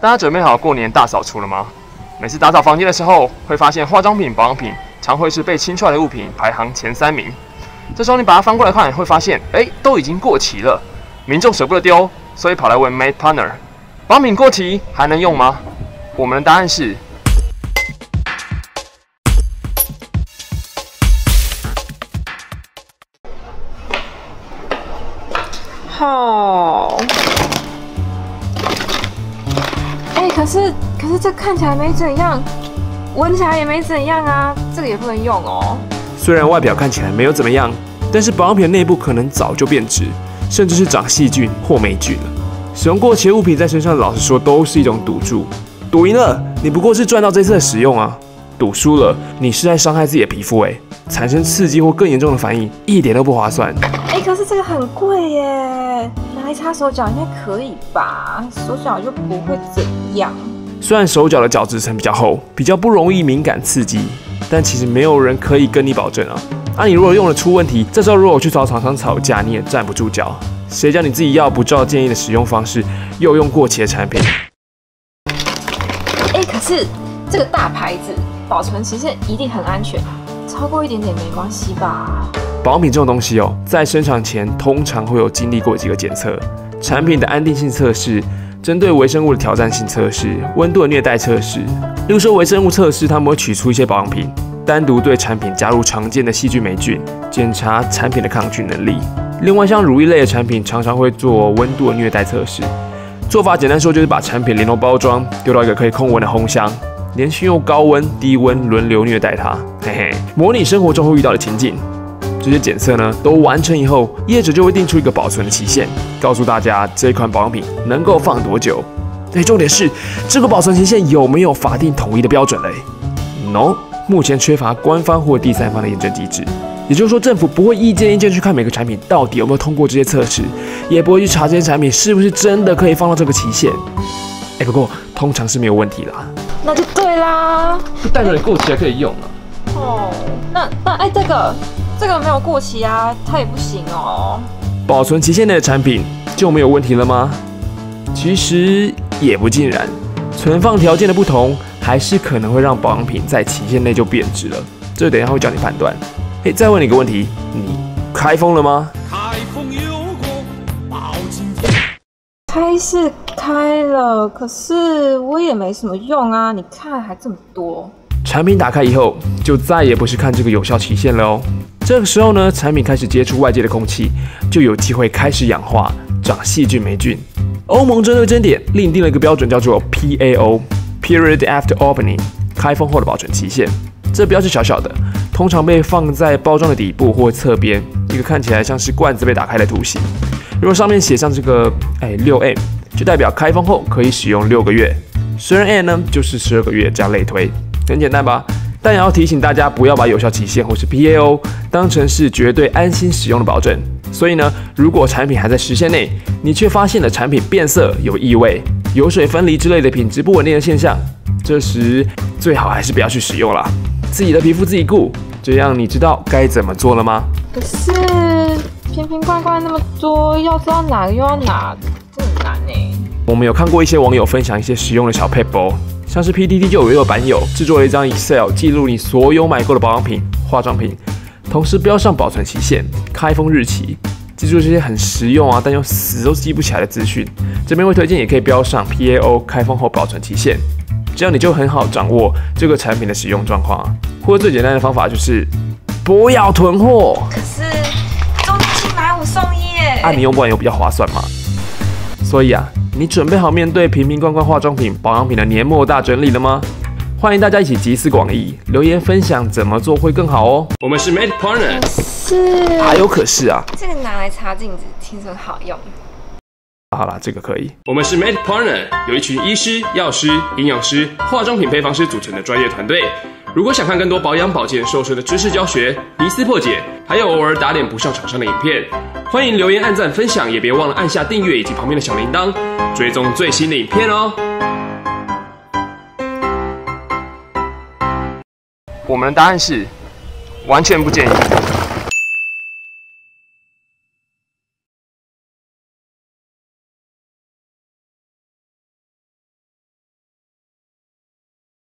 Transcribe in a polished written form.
大家准备好过年大扫除了吗？每次打扫房间的时候，会发现化妆品、保养品常会是被清出来的物品排行前3名。这时候你把它翻过来看，会发现，都已经过期了。民众舍不得丢，所以跑来问 Made Partner： 保养品过期还能用吗？我们的答案是。 好，可是这看起来没怎样，闻起来也没怎样啊，这个也不能用哦。虽然外表看起来没有怎么样，但是保养品的内部可能早就变质，甚至是长细菌或霉菌了。使用过期的物品在身上，老实说都是一种赌注。赌赢了，你不过是赚到这次的使用啊；赌输了，你是在伤害自己的皮肤产生刺激或更严重的反应，一点都不划算。可是这个很贵耶，拿来擦手脚应该可以吧？手脚就不会怎样。虽然手脚的角质层比较厚，比较不容易敏感刺激，但其实没有人可以跟你保证啊。你如果用了出问题，这时候如果去找厂商吵架，你也站不住脚。谁叫你自己要不照建议的使用方式，又用过期的产品？可是这个大牌子保存期限一定很安全，超过一点点没关系吧？ 保养品这种东西在生产前通常会有经历过几个检测：产品的安定性测试、针对微生物的挑战性测试、温度的虐待测试。例如说微生物测试，他们会取出一些保养品，单独对产品加入常见的细菌、霉菌，检查产品的抗菌能力。另外，像乳液类的产品，常常会做温度的虐待测试。做法简单说，就是把产品连同包装丢到一个可以控温的烘箱，连续用高温、低温轮流虐待它，模拟生活中会遇到的情境。 这些检测呢都完成以后，业者就会定出一个保存的期限，告诉大家这款保养品能够放多久。重点是这个保存期限有没有法定统一的标准嘞 ？No， 目前缺乏官方或第三方的验证机制。也就是说，政府不会一件一件去看每个产品到底有没有通过这些测试，也不会去查这些产品是不是真的可以放到这个期限。不过通常是没有问题啦。那就对啦，就代表你过期还可以用那这个没有过期啊，它也不行哦。保存期限内的产品就没有问题了吗？其实也不尽然，存放条件的不同，还是可能会让保养品在期限内就变质了。这等一下会教你判断。再问你一个问题，你开封了吗？开是开了，可是我也没什么用啊，你看还这么多。产品打开以后，就再也不是看这个有效期限了哦。这个时候呢，产品开始接触外界的空气，就有机会开始氧化、长细菌、霉菌。欧盟针对这点另定了一个标准，叫做 PAO（Period After Opening）， 开封后的保存期限。这标是小小的，通常被放在包装的底部或侧边，一个看起来像是罐子被打开的图形。如果上面写上这个6M， 就代表开封后可以使用6个月。12M 呢，就是12个月，这样类推。很简单吧？但也要提醒大家，不要把有效期限或是 PAO 当成是绝对安心使用的保证。所以呢，如果产品还在时限内，你却发现了产品变色、有异味、油水分离之类的品质不稳定的现象，这时最好还是不要去使用啦。自己的皮肤自己顾，这样你知道该怎么做了吗？可是瓶瓶罐罐那么多，要知道哪个又要哪，这很难我们有看过一些网友分享一些实用的小 paper。像是 PTT 就有一个版友制作了一张 Excel， 记录你所有买过的保养品、化妆品，同时标上保存期限、开封日期，记住这些很实用但又死都记不起来的资讯。这边会推荐也可以标上 PAO 开封后保存期限，这样你就很好掌握这个产品的使用状况或者最简单的方法就是不要囤货。可是周年庆买5送1你用不完有比较划算吗？所以你准备好面对瓶瓶罐罐化妆品、保养品的年末大整理了吗？欢迎大家一起集思广益，留言分享怎么做会更好哦。我们是 Made Partner， 还有可是这个拿来擦镜子，听说好用。好啦，这个可以。我们是 Made Partner， 有一群医师、药师、营养师、化妆品配方师组成的专业团队。如果想看更多保养、保健、瘦身的知识教学、迷思破解，还有偶尔打脸不上厂商的影片，欢迎留言、按赞、分享，也别忘了按下订阅以及旁边的小铃铛，追踪最新的影片哦。我们的答案是完全不建议。